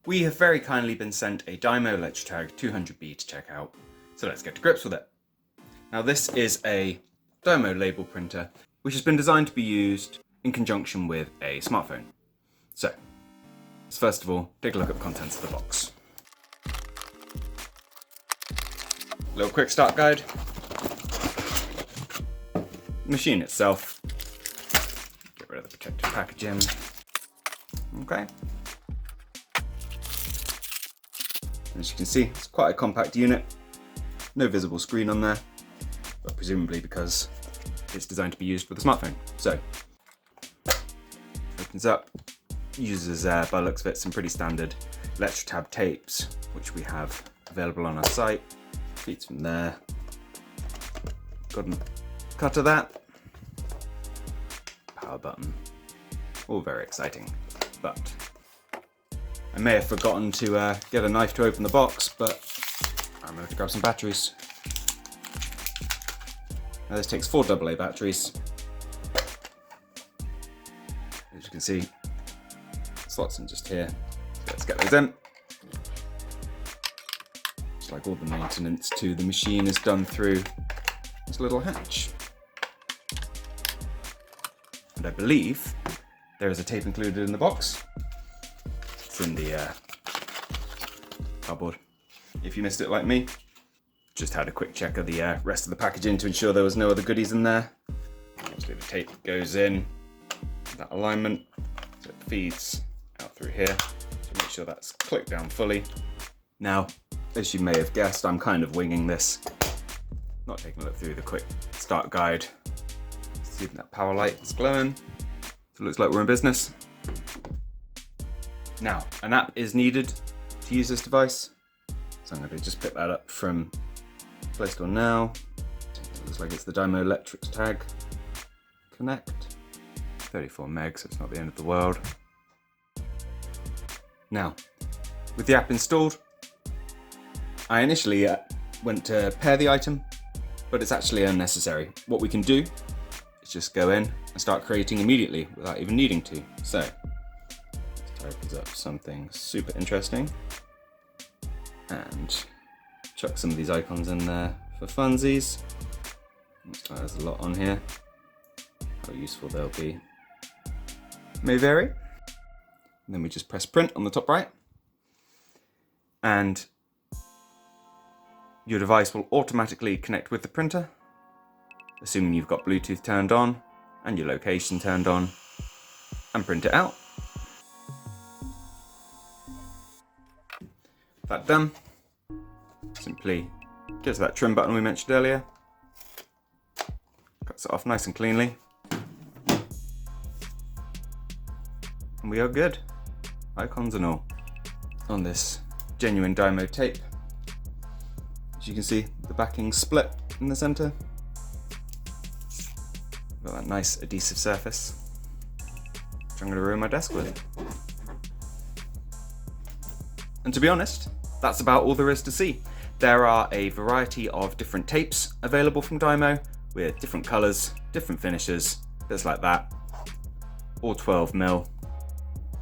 We have very kindly been sent a Dymo Letratag 200B to check out, so let's get to grips with it. Now this is a Dymo label printer which has been designed to be used in conjunction with a smartphone. So, let's first of all take a look at the contents of the box. A little quick start guide. The machine itself. Get rid of the protective packaging. Okay. As you can see, it's quite a compact unit. No visible screen on there, but presumably because it's designed to be used with a smartphone. So, opens up, uses by the looks of it some pretty standard Letratag tapes, which we have available on our site. Feeds from there. Got a cut of that. Power button. All very exciting, but I may have forgotten to get a knife to open the box, but I'm going to grab some batteries. Now this takes 4 AA batteries. As you can see, slots in just here. So let's get those in. Just like all the maintenance to the machine is done through this little hatch. And I believe there is a tape included in the box. It's in the cardboard. If you missed it like me, just had a quick check of the rest of the packaging to ensure there was no other goodies in there. Obviously the tape goes in that alignment, so it feeds out through here to make sure that's clicked down fully. Now, as you may have guessed, I'm kind of winging this. Not taking a look through the quick start guide. See that power light is glowing. So it looks like we're in business. Now, an app is needed to use this device. So I'm going to just pick that up from Play Store now. It looks like it's the Dymo Letratag Connect. 34 meg, so it's not the end of the world. Now, with the app installed, I initially went to pair the item, but it's actually unnecessary. What we can do is just go in and start creating immediately without even needing to. So, this opens up something super interesting and chuck some of these icons in there for funsies. There's a lot on here. How useful they'll be may vary. And then we just press print on the top right, and your device will automatically connect with the printer, assuming you've got Bluetooth turned on and your location turned on, and print it out. That done, simply get to that trim button we mentioned earlier, cuts it off nice and cleanly, and we are good, icons and all, on this genuine Dymo tape. As you can see, the backing's split in the center. Got that nice adhesive surface, which I'm going to ruin my desk with. And to be honest, that's about all there is to see. There are a variety of different tapes available from Dymo with different colours, different finishes, bits like that. All 12mm,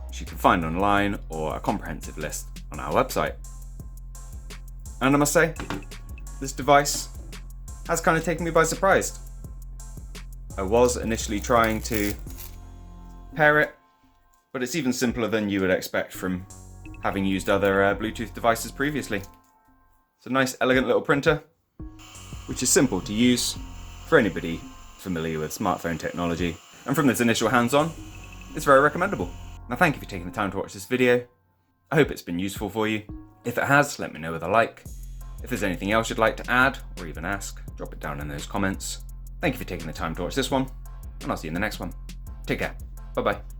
which you can find online, or a comprehensive list on our website. And I must say, this device has kind of taken me by surprise. I was initially trying to pair it, but it's even simpler than you would expect from having used other Bluetooth devices previously. It's a nice, elegant little printer, which is simple to use for anybody familiar with smartphone technology. And from this initial hands-on, it's very recommendable. Now, thank you for taking the time to watch this video. I hope it's been useful for you. If it has, let me know with a like. If there's anything else you'd like to add or even ask, drop it down in those comments. Thank you for taking the time to watch this one, and I'll see you in the next one. Take care. Bye-bye.